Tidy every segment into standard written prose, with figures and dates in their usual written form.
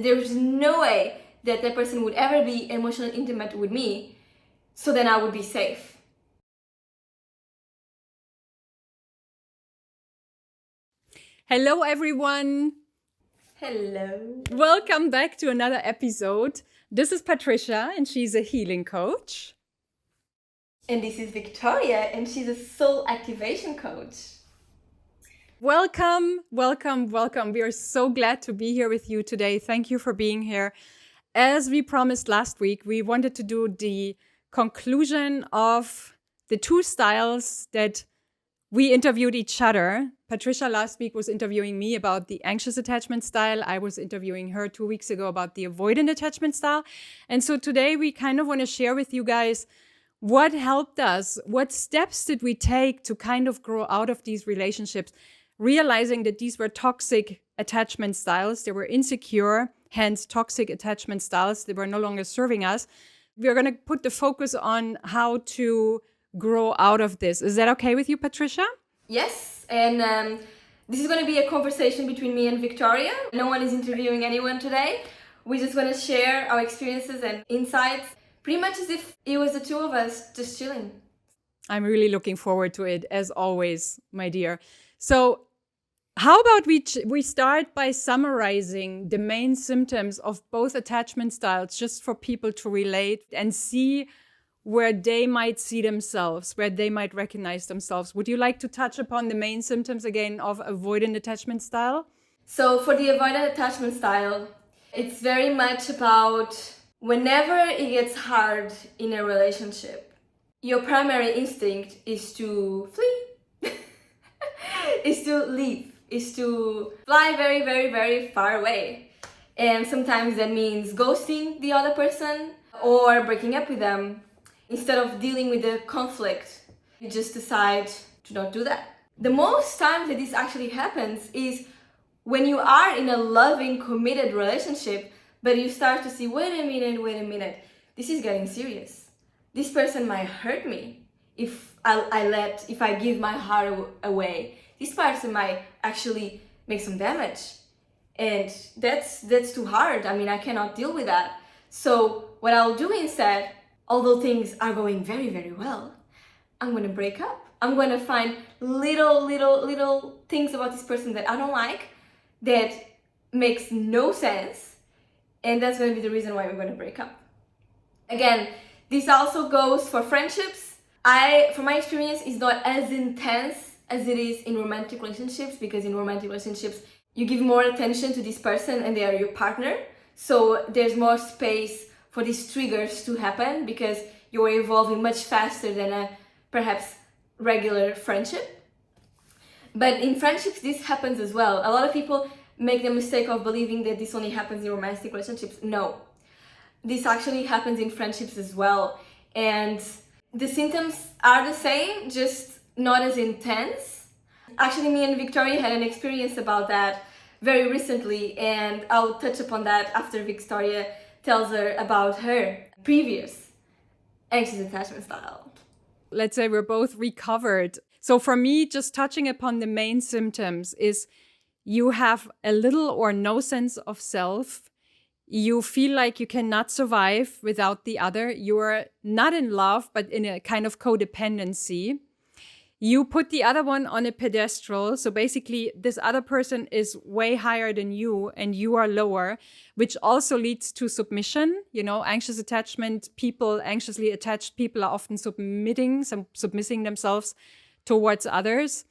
there is no way that that person would ever be emotionally intimate with me, so then I would be safe. Hello, everyone. Hello. Welcome back to another episode. This is Patricia, and she's a healing coach. And this is Victoria, and she's a soul activation coach. Welcome, welcome, welcome. We are so glad to be here with you today. Thank you for being here. As we promised last week, we wanted to do the conclusion of the two styles that we interviewed each other. Patricia last week was interviewing me about the anxious attachment style. I was interviewing her 2 weeks ago about the avoidant attachment style. And so today we kind of want to share with you guys what helped us, what steps did we take to kind of grow out of these relationships, realizing that these were toxic attachment styles. They were insecure, hence toxic attachment styles. They were no longer serving us. We're going to put the focus on how to grow out of this. Is that okay with you, Patricia? Yes, and this is going to be a conversation between me and Victoria. No one is interviewing anyone today. We're just going to share our experiences and insights, pretty much as if it was the two of us just chilling. I'm really looking forward to it, as always, my dear. So how about we start by summarizing the main symptoms of both attachment styles, just for people to relate and see where they might see themselves, where they might recognize themselves. Would you like to touch upon the main symptoms again of avoidant attachment style? So for the avoidant attachment style, it's very much about whenever it gets hard in a relationship, your primary instinct is to flee, is to leave, is to fly very, very, very far away. And sometimes that means ghosting the other person or breaking up with them. Instead of dealing with the conflict, you just decide to not do that. The most times that this actually happens is when you are in a loving, committed relationship, but you start to see, wait a minute, this is getting serious. This person might hurt me if I give my heart away. This person might actually make some damage. And that's too hard. I mean, I cannot deal with that. So what I'll do instead, although things are going very, very well, I'm going to break up. I'm going to find little things about this person that I don't like, that makes no sense. And that's going to be the reason why we're going to break up. Again, this also goes for friendships. From my experience, it's not as intense as it is in romantic relationships, because in romantic relationships, you give more attention to this person and they are your partner. So there's more space for these triggers to happen because you're evolving much faster than a perhaps regular friendship. But in friendships, this happens as well. A lot of people make the mistake of believing that this only happens in romantic relationships. No, this actually happens in friendships as well. And the symptoms are the same, just not as intense. Actually, me and Victoria had an experience about that very recently, and I'll touch upon that after Victoria tells her about her previous anxious attachment style. Let's say we're both recovered. So for me, just touching upon the main symptoms is you have a little or no sense of self. You feel like you cannot survive without the other. You're not in love, but in a kind of codependency. You put the other one on a pedestal. So basically, this other person is way higher than you and you are lower, which also leads to submission. You know, anxious attachment people, anxiously attached people are often submissing themselves towards others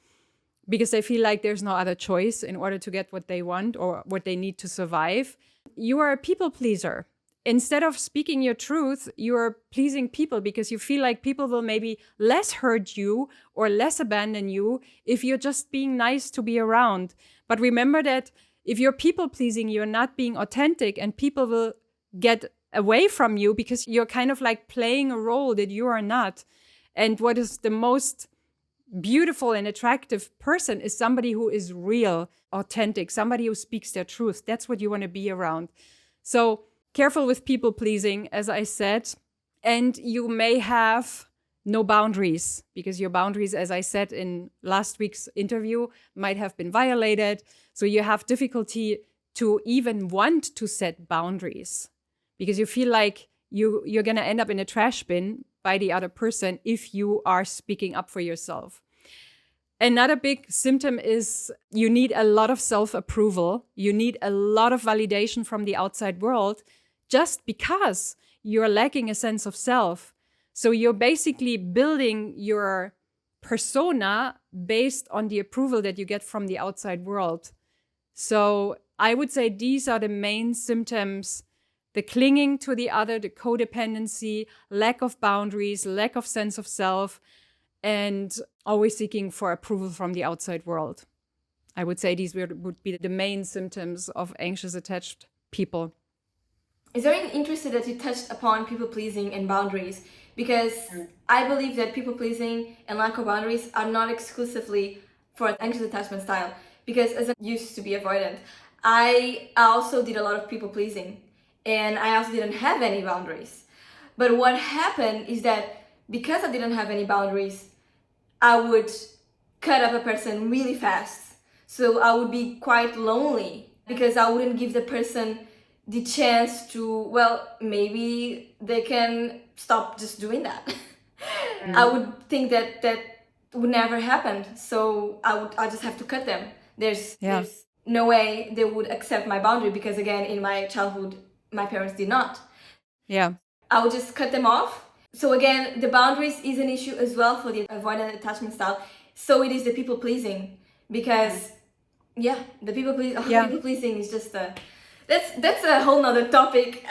because they feel like there's no other choice in order to get what they want or what they need to survive. You are a people pleaser. Instead of speaking your truth, you're pleasing people because you feel like people will maybe less hurt you or less abandon you if you're just being nice to be around. But remember that if you're people pleasing, you're not being authentic and people will get away from you because you're kind of like playing a role that you are not. And what is the most beautiful and attractive person is somebody who is real, authentic, somebody who speaks their truth. That's what you want to be around. So careful with people pleasing, as I said, and you may have no boundaries because your boundaries, as I said in last week's interview, might have been violated. So you have difficulty to even want to set boundaries, because you feel like you're going to end up in a trash bin by the other person if you are speaking up for yourself. Another big symptom is you need a lot of self-approval. You need a lot of validation from the outside world just because you're lacking a sense of self. So you're basically building your persona based on the approval that you get from the outside world. So I would say these are the main symptoms: the clinging to the other, the codependency, lack of boundaries, lack of sense of self, and always seeking for approval from the outside world. I would say these would be the main symptoms of anxious attached people. It's very interesting that you touched upon people-pleasing and boundaries, because I believe that people-pleasing and lack of boundaries are not exclusively for anxious attachment style. Because as I used to be avoidant, I also did a lot of people-pleasing, and I also didn't have any boundaries. But what happened is that because I didn't have any boundaries, I would cut up a person really fast. So I would be quite lonely because I wouldn't give the person the chance to, well, maybe they can stop just doing that. I would think that would never happen. So I just have to cut them. There's no way they would accept my boundary, because again, in my childhood, my parents did not. Yeah. I would just cut them off. So again, the boundaries is an issue as well for the avoidant attachment style. So it is the people pleasing, because the people pleasing is just that's a whole nother topic.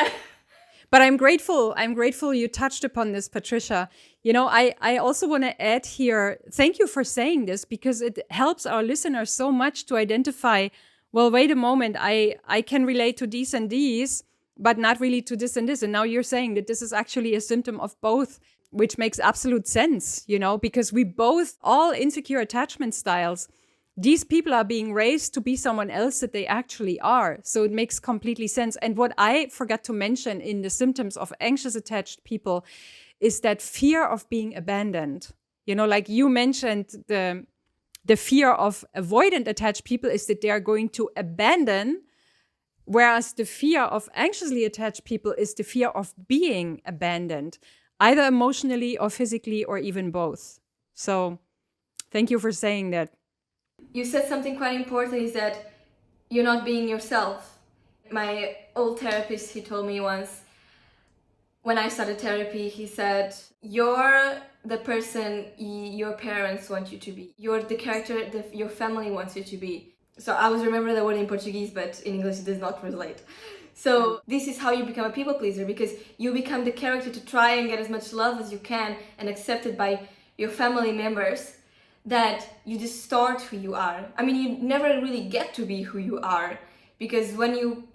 But I'm grateful you touched upon this, Patricia. You know, I also want to add here, thank you for saying this, because it helps our listeners so much to identify, well, wait a moment, I can relate to these and these, but not really to this and this. And now you're saying that this is actually a symptom of both, which makes absolute sense, you know, because we both, all insecure attachment styles, these people are being raised to be someone else that they actually are. So it makes completely sense. And what I forgot to mention in the symptoms of anxious attached people is that fear of being abandoned. You know, like you mentioned, the fear of avoidant attached people is that they are going to abandon, whereas the fear of anxiously attached people is the fear of being abandoned, either emotionally or physically or even both. So thank you for saying that. You said something quite important, is that you're not being yourself. My old therapist, he told me once, when I started therapy, he said, you're the person your parents want you to be. You're the character that your family wants you to be. So I was remembering the word in Portuguese, but in English it does not translate. So this is how you become a people pleaser, because you become the character to try and get as much love as you can and accepted by your family members, that you distort who you are. I mean, you never really get to be who you are, because when you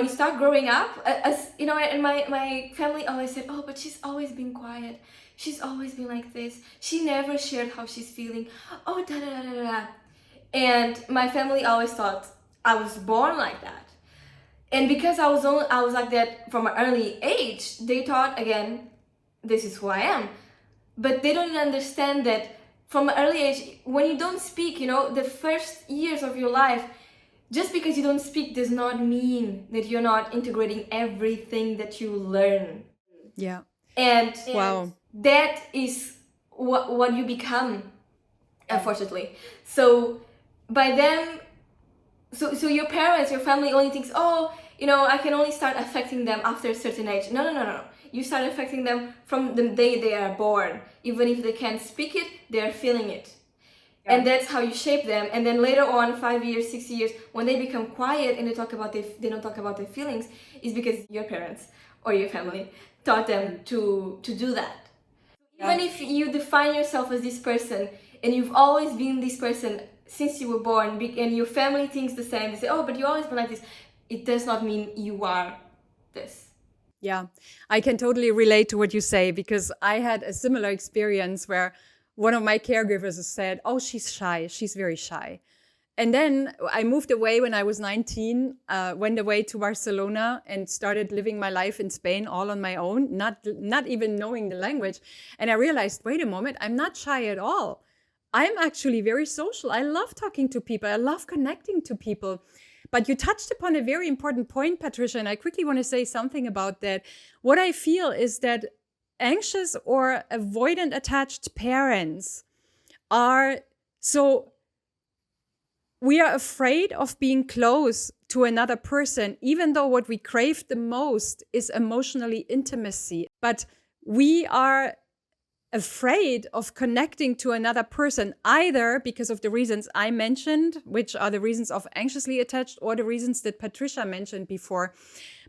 start growing up, as you know, and my family always said, oh, but she's always been quiet. She's always been like this. She never shared how she's feeling. Oh, da da da da da. And my family always thought I was born like that. And because I was like that from an early age, they thought, again, this is who I am. But they don't understand that from an early age, when you don't speak, you know, the first years of your life, just because you don't speak does not mean that you're not integrating everything that you learn. Yeah. And wow. That is what you become, unfortunately. So by them, so your parents, your family only thinks, oh, you know, I can only start affecting them after a certain age. No. You start affecting them from the day they are born. Even if they can't speak it, they are feeling it. Yeah. And that's how you shape them. And then later on, 5 years, 6 years, when they become quiet and they don't talk about their feelings, is because your parents or your family taught them to do that. Yeah. Even if you define yourself as this person and you've always been this person since you were born, and your family thinks the same, they say, oh, but you've always been like this, it does not mean you are this. Yeah, I can totally relate to what you say, because I had a similar experience where one of my caregivers said, oh, she's shy. She's very shy. And then I moved away when I was 19, went away to Barcelona and started living my life in Spain all on my own, not even knowing the language. And I realized, wait a moment, I'm not shy at all. I'm actually very social. I love talking to people. I love connecting to people. But you touched upon a very important point, Patricia, and I quickly want to say something about that. What I feel is that anxious or avoidant attached parents are so we are afraid of being close to another person, even though what we crave the most is emotionally intimacy. But we are afraid of connecting to another person, either because of the reasons I mentioned, which are the reasons of anxiously attached, or the reasons that Patricia mentioned before.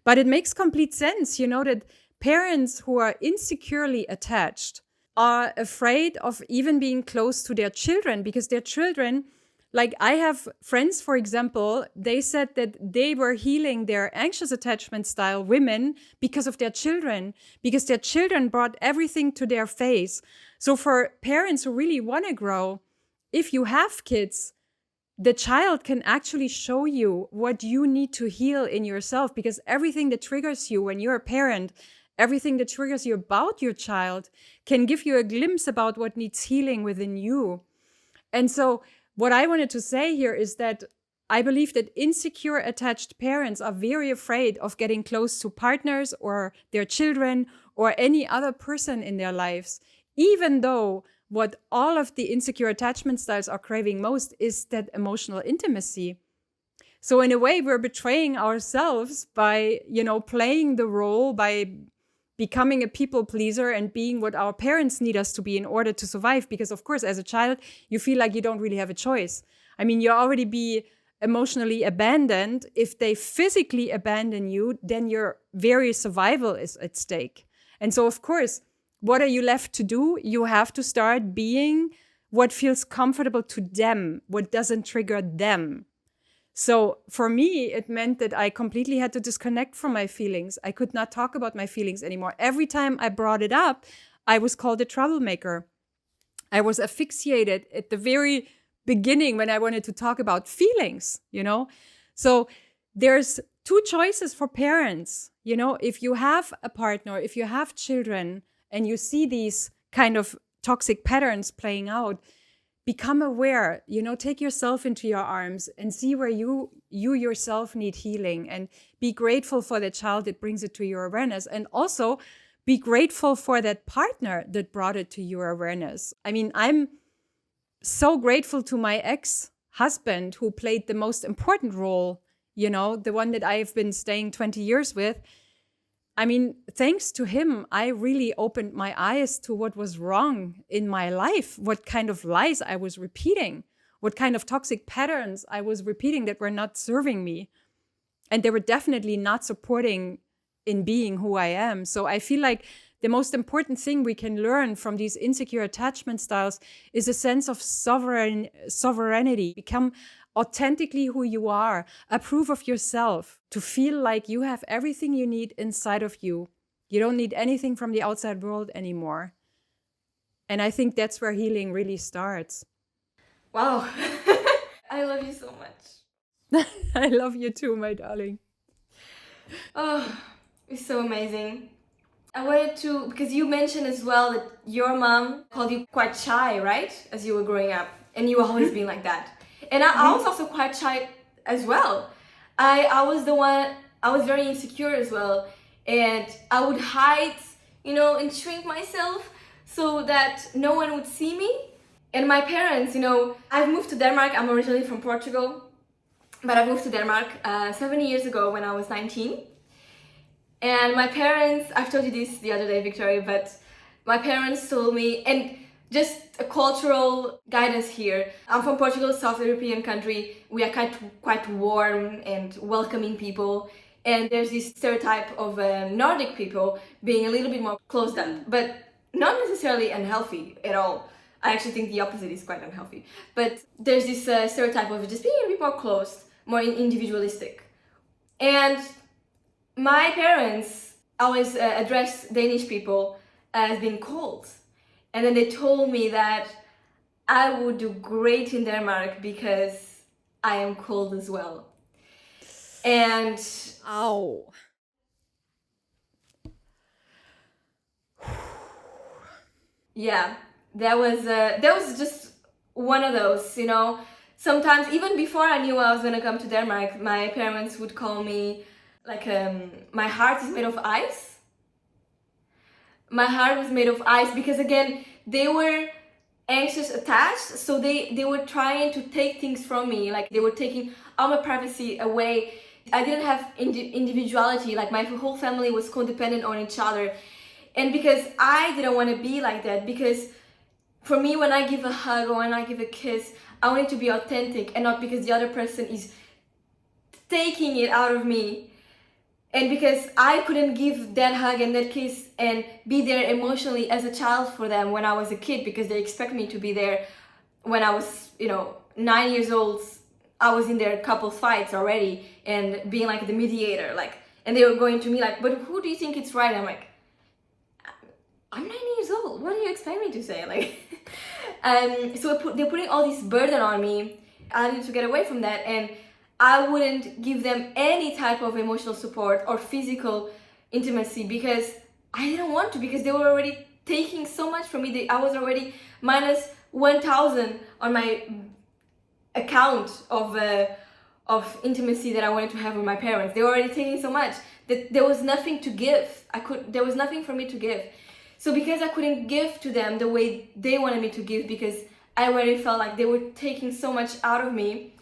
But it makes complete sense, that parents who are insecurely attached are afraid of even being close to their children, because their children, like I have friends, for example, they said that they were healing their anxious attachment style women because of their children, because their children brought everything to their face. So for parents who really want to grow, if you have kids, the child can actually show you what you need to heal in yourself, because everything that triggers you when you're a parent, everything that triggers you about your child can give you a glimpse about what needs healing within you. And so what I wanted to say here is that I believe that insecure attached parents are very afraid of getting close to partners or their children or any other person in their lives, even though what all of the insecure attachment styles are craving most is that emotional intimacy. So in a way, we're betraying ourselves by, playing the role, by becoming a people pleaser and being what our parents need us to be in order to survive. Because of course, as a child, you feel like you don't really have a choice. I mean, you already be emotionally abandoned. If they physically abandon you, then your very survival is at stake. And so, of course, what are you left to do? You have to start being what feels comfortable to them, what doesn't trigger them. So for me, it meant that I completely had to disconnect from my feelings. I could not talk about my feelings anymore. Every time I brought it up, I was called a troublemaker. I was asphyxiated at the very beginning when I wanted to talk about feelings, So there's two choices for parents. If you have a partner, if you have children, and you see these kind of toxic patterns playing out, become aware, take yourself into your arms and see where you yourself need healing, and be grateful for the child that brings it to your awareness. And also be grateful for that partner that brought it to your awareness. I mean, I'm so grateful to my ex-husband who played the most important role, the one that I've been staying 20 years with. I mean, thanks to him, I really opened my eyes to what was wrong in my life, what kind of lies I was repeating, what kind of toxic patterns I was repeating that were not serving me. And they were definitely not supporting in being who I am. So I feel like the most important thing we can learn from these insecure attachment styles is a sense of sovereignty. Become authentically who you are, approve of yourself, to feel like you have everything you need inside of you. You don't need anything from the outside world anymore. And I think that's where healing really starts. Wow. I love you so much. I love you too, my darling. Oh, it's so amazing. I wanted to, because you mentioned as well that your mom called you quite shy, right? As you were growing up. And you always been like that. And I was also quite shy as well. I was very insecure as well. And I would hide, and shrink myself so that no one would see me. And my parents, I've moved to Denmark. I'm originally from Portugal. But I moved to Denmark 7 years ago when I was 19. And my parents, I've told you this the other day, Victoria, but my parents told me, and just a cultural guidance here. I'm from Portugal, South European country. We are quite warm and welcoming people. And there's this stereotype of Nordic people being a little bit more closed up, but not necessarily unhealthy at all. I actually think the opposite is quite unhealthy. But there's this stereotype of just being a bit more closed, more individualistic. And my parents always address Danish people as being cold. And then they told me that I would do great in Denmark because I am cold as well. And ow. Yeah, that was just one of those, sometimes, even before I knew I was gonna come to Denmark, my parents would call me like, my heart is made of ice. My heart was made of ice because, again, they were anxious attached, so they were trying to take things from me. Like, they were taking all my privacy away. I didn't have individuality. Like, my whole family was codependent on each other. And because I didn't want to be like that, because for me, when I give a hug or when I give a kiss, I want it to be authentic and not because the other person is taking it out of me. And because I couldn't give that hug and that kiss and be there emotionally as a child for them when I was a kid, because they expect me to be there when I was, 9 years old. I was in their couples fights already and being like the mediator, like, and they were going to me like, but who do you think it's right? I'm like, I'm 9 years old. What do you expect me to say? Like, so they're putting all this burden on me. I need to get away from that, and I wouldn't give them any type of emotional support or physical intimacy because I didn't want to, because they were already taking so much from me. I was already minus 1,000 on my account of intimacy that I wanted to have with my parents. They were already taking so much that there was nothing to give. There was nothing for me to give. So because I couldn't give to them the way they wanted me to give, because I already felt like they were taking so much out of me,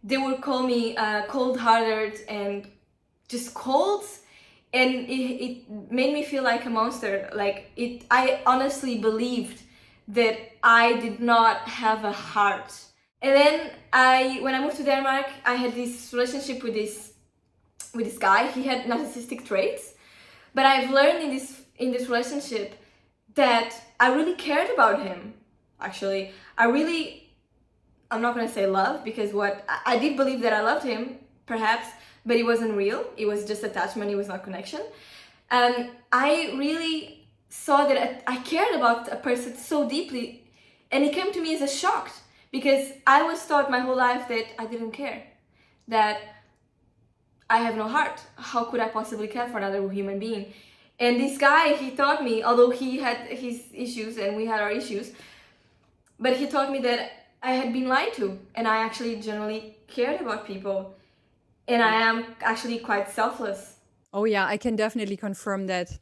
they would call me cold-hearted and just cold, and it made me feel like a monster. Like, I honestly believed that I did not have a heart. And then when I moved to Denmark, I had this relationship with this guy. He had narcissistic traits, but I've learned in this relationship that I really cared about him. Actually, I'm not gonna say love, because I did believe that I loved him, perhaps, but it wasn't real. It was just attachment. It was not connection. And I really saw that I cared about a person so deeply, and it came to me as a shock, because I was taught my whole life that I didn't care, that I have no heart. How could I possibly care for another human being? And this guy, he taught me, although he had his issues and we had our issues, but he taught me that I had been lied to, and I actually genuinely cared about people, and I am actually quite selfless. Oh yeah, I can definitely confirm that.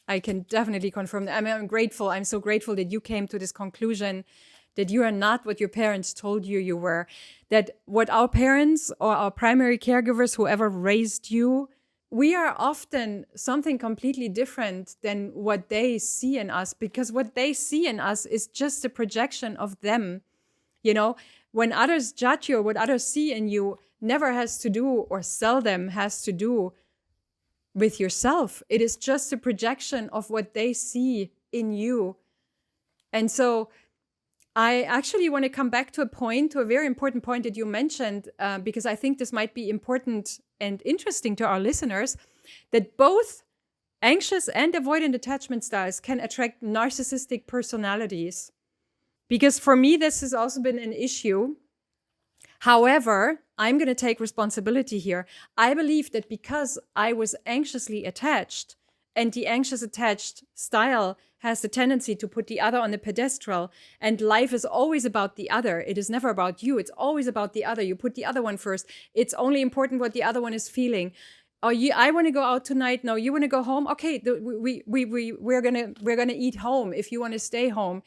I'm grateful. I'm so grateful that you came to this conclusion, that you are not what your parents told you were, that what our parents or our primary caregivers, whoever raised you, we are often something completely different than what they see in us, because what they see in us is just a projection of them. When others judge you or what others see in you never has to do, or seldom has to do, with yourself. It is just a projection of what they see in you. And so I actually want to come back to a very important point that you mentioned, because I think this might be important and interesting to our listeners, that both anxious and avoidant attachment styles can attract narcissistic personalities. Because for me, this has also been an issue. However, I'm going to take responsibility here. I believe that because I was anxiously attached, and the anxious attached style has the tendency to put the other on the pedestal, and life is always about the other. It is never about you. It's always about the other. You put the other one first. It's only important what the other one is feeling. Oh, I want to go out tonight. No, you want to go home? Okay, we're gonna eat home if you want to stay home.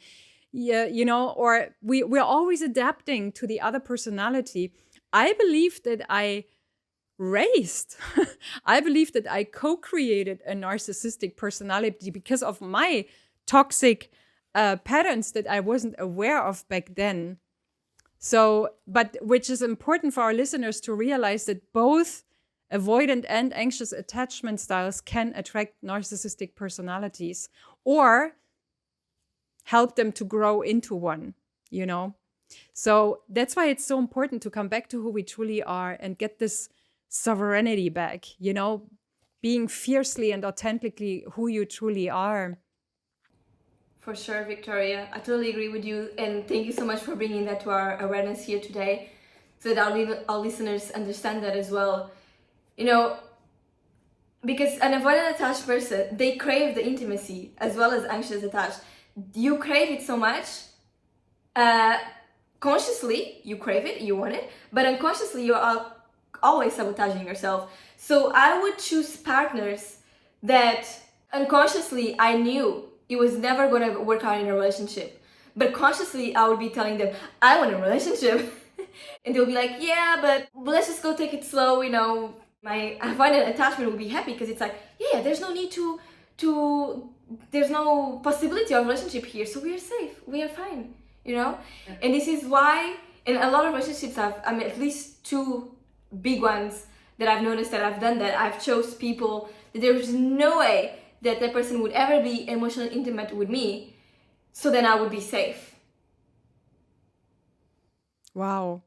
Yeah, or we're always adapting to the other personality. I believe that I believe that I co-created a narcissistic personality because of my toxic patterns that I wasn't aware of back then. So, but which is important for our listeners to realize, that both avoidant and anxious attachment styles can attract narcissistic personalities or help them to grow into one, So that's why it's so important to come back to who we truly are and get this sovereignty back, being fiercely and authentically who you truly are. For sure, Victoria. I totally agree with you, and thank you so much for bringing that to our awareness here today, so that our listeners understand that as well. Because an avoidant attached person, they crave the intimacy as well as anxious attached. You crave it so much consciously you crave it, you want it, but unconsciously you're always sabotaging yourself. So I would choose partners that unconsciously I knew it was never going to work out in a relationship, but consciously I would be telling them I want a relationship. And they'll be like, yeah, but let's just go take it slow, you know. My avoidant attachment will be happy because it's like, yeah, there's no need to there's no possibility of relationship here, so we are safe, we are fine, you know. Yeah. And this is why in a lot of relationships at least two big ones that I've noticed that I've done that, I've chose people that there was no way that that person would ever be emotionally intimate with me, so then I would be safe. Wow.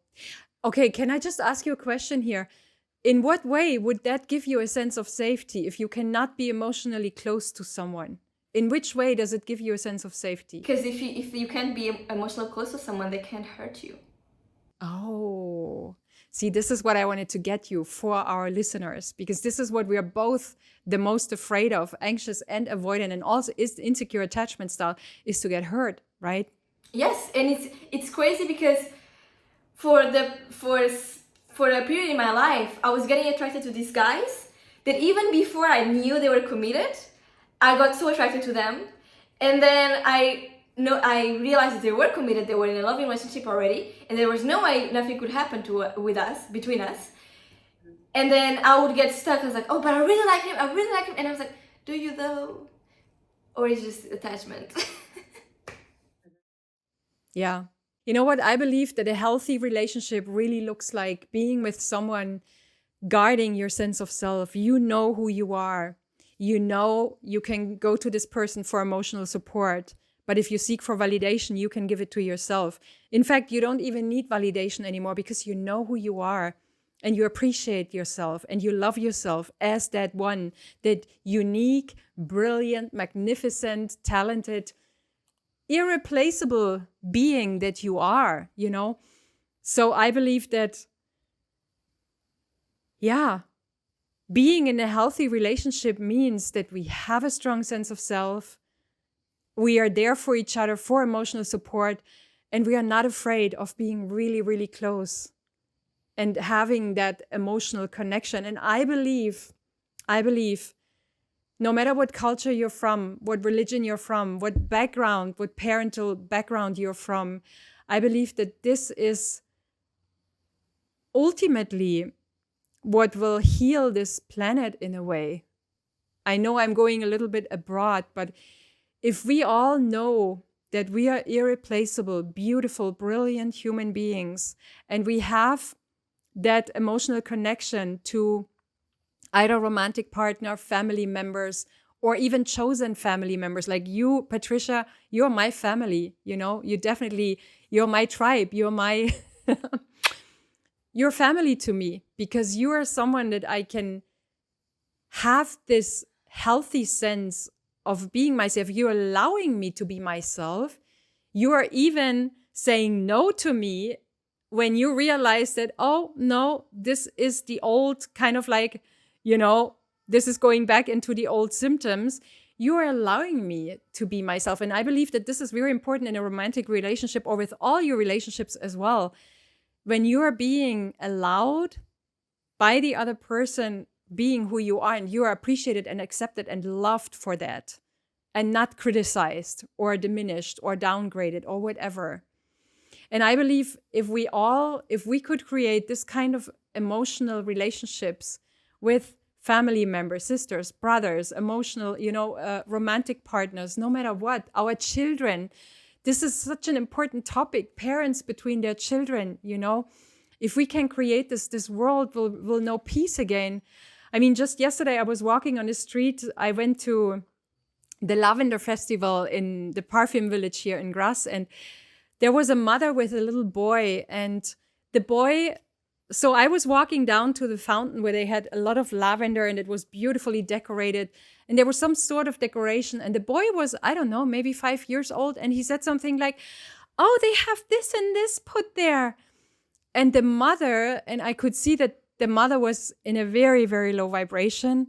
Okay, can I just ask you a question here? In what way would that give you a sense of safety if you cannot be emotionally close to someone? In which way does it give you a sense of safety? Because if you can't be emotionally close to someone, they can't hurt you. Oh, see, this is what I wanted to get you for our listeners, because this is what we are both the most afraid of, anxious and avoidant, and also is insecure attachment style, is to get hurt, right? Yes, and it's crazy because for a period in my life, I was getting attracted to these guys that even before I knew they were committed, I got so attracted to them. And then I realized that they were committed, they were in a loving relationship already, and there was no way nothing could happen between us. And then I would get stuck. I was like, oh, but I really like him. And I was like, do you though? Or is it just attachment? Yeah. You know what? I believe that a healthy relationship really looks like being with someone, guarding your sense of self. You know who you are. You know you can go to this person for emotional support. But if you seek for validation, you can give it to yourself. In fact, you don't even need validation anymore because you know who you are and you appreciate yourself and you love yourself as that one, that unique, brilliant, magnificent, talented, irreplaceable being that you are, you know? So I believe that, yeah, being in a healthy relationship means that we have a strong sense of self. We are there for each other for emotional support, and we are not afraid of being really, really close and having that emotional connection. And I believe, no matter what culture you're from, what religion you're from, what background, what parental background you're from, I believe that this is ultimately what will heal this planet in a way. I know I'm going a little bit abroad, but if we all know that we are irreplaceable, beautiful, brilliant human beings, and we have that emotional connection to either romantic partner, family members, or even chosen family members. Like you, Patricia, you're my family, you know, you're my tribe, you're my, you're family to me because you are someone that I can have this healthy sense of being myself. You're allowing me to be myself. You are even saying no to me when you realize that, oh, no, this is the old kind of like, you know, this is going back into the old symptoms. You are allowing me to be myself. And I believe that this is very important in a romantic relationship or with all your relationships as well. When you are being allowed by the other person being who you are and you are appreciated and accepted and loved for that and not criticized or diminished or downgraded or whatever. And I believe if we could create this kind of emotional relationships with family members, sisters, brothers, emotional, romantic partners, no matter what, our children, this is such an important topic, parents between their children, you know, if we can create this world will know peace again. I mean, just yesterday I was walking on the street. I went to the Lavender Festival in the Parfum Village here in Graz, and there was a mother with a little boy, and the boy, so I was walking down to the fountain where they had a lot of lavender and it was beautifully decorated, and there was some sort of decoration, and the boy was, I don't know, maybe 5 years old, and he said something like, oh, they have this and this put there. And the mother, and I could see that the mother was in a very, very low vibration.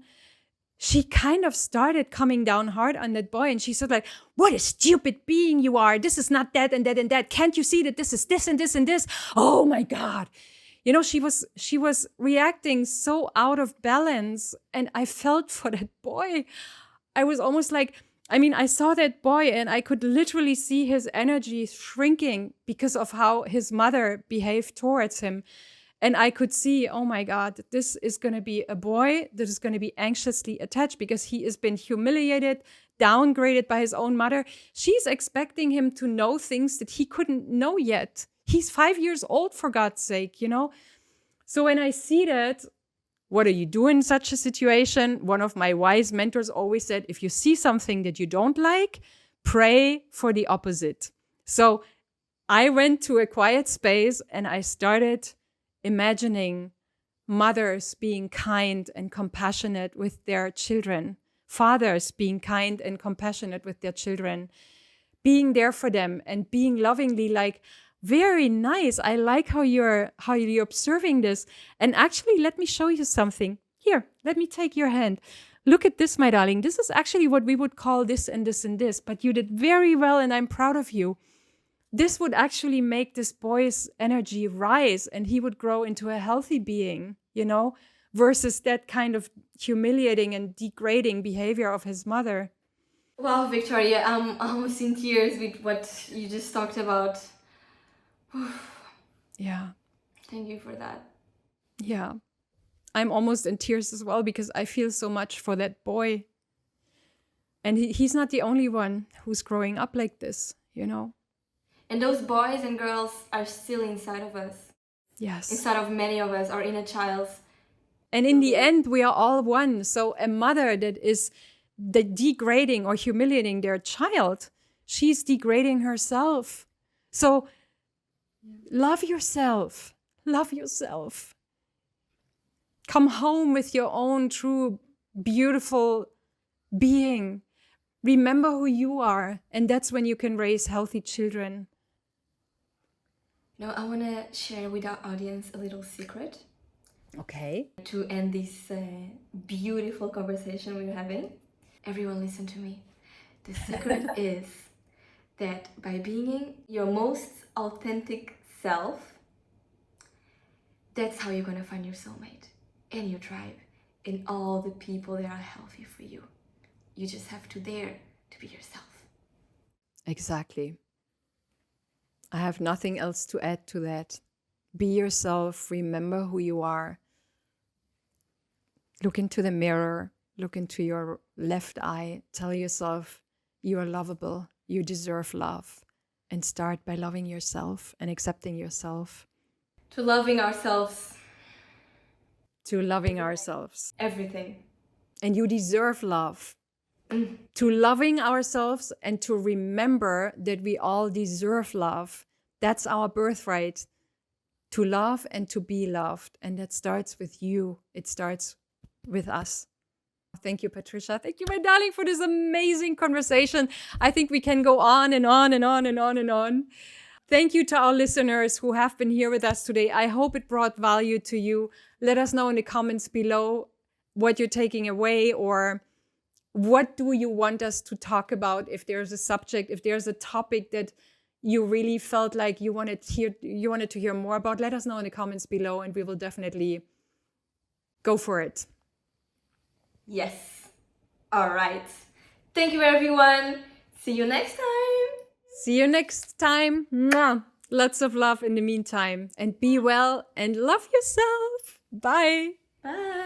she kind of started coming down hard on that boy. And she said like, what a stupid being you are. This is not that and that and that. Can't you see that this is this and this and this? Oh my God. You know, she was reacting so out of balance. And I felt for that boy. I was almost like, I mean, I saw that boy and I could literally see his energy shrinking because of how his mother behaved towards him. And I could see, oh my God, this is going to be a boy that is going to be anxiously attached because he has been humiliated, downgraded by his own mother. She's expecting him to know things that he couldn't know yet. He's 5 years old, for God's sake, you know? So when I see that, what do you do in such a situation? One of my wise mentors always said, if you see something that you don't like, pray for the opposite. So I went to a quiet space and I started imagining mothers being kind and compassionate with their children, fathers being kind and compassionate with their children, being there for them and being lovingly like, very nice. I like how you're observing this. And actually, let me show you something. Here, let me take your hand. Look at this, my darling. This is actually what we would call this and this and this, but you did very well and I'm proud of you. This would actually make this boy's energy rise and he would grow into a healthy being, you know, versus that kind of humiliating and degrading behavior of his mother. Wow, Victoria, I'm almost in tears with what you just talked about. Yeah. Thank you for that. Yeah. I'm almost in tears as well because I feel so much for that boy. And he's not the only one who's growing up like this, you know? And those boys and girls are still inside of us. Yes. Inside of many of us, our inner childs. And in the end, we are all one. So a mother that is degrading or humiliating their child, she's degrading herself. So love yourself. Love yourself. Come home with your own true, beautiful being. Remember who you are. And that's when you can raise healthy children. You know, I want to share with our audience a little secret. Okay. To end this beautiful conversation we're having. Everyone listen to me. The secret is that by being your most authentic self, that's how you're going to find your soulmate and your tribe and all the people that are healthy for you. You just have to dare to be yourself. Exactly. I have nothing else to add to that. Be yourself. Remember who you are. Look into the mirror. Look into your left eye. Tell yourself you are lovable. You deserve love. And start by loving yourself and accepting yourself. To loving ourselves. To loving ourselves. Everything. And you deserve love. To loving ourselves and to remember that we all deserve love. That's our birthright. To love and to be loved. And that starts with you. It starts with us. Thank you, Patricia. Thank you, my darling, for this amazing conversation. I think we can go on and on and on and on and on. Thank you to our listeners who have been here with us today. I hope it brought value to you. Let us know in the comments below what you're taking away, or what do you want us to talk about? If there's a subject, if there's a topic that you really felt like you wanted to hear more about, let us know in the comments below and we will definitely go for it. Yes. All right. Thank you, everyone. See you next time. See you next time. Mwah. Lots of love in the meantime. And be well and love yourself. Bye. Bye.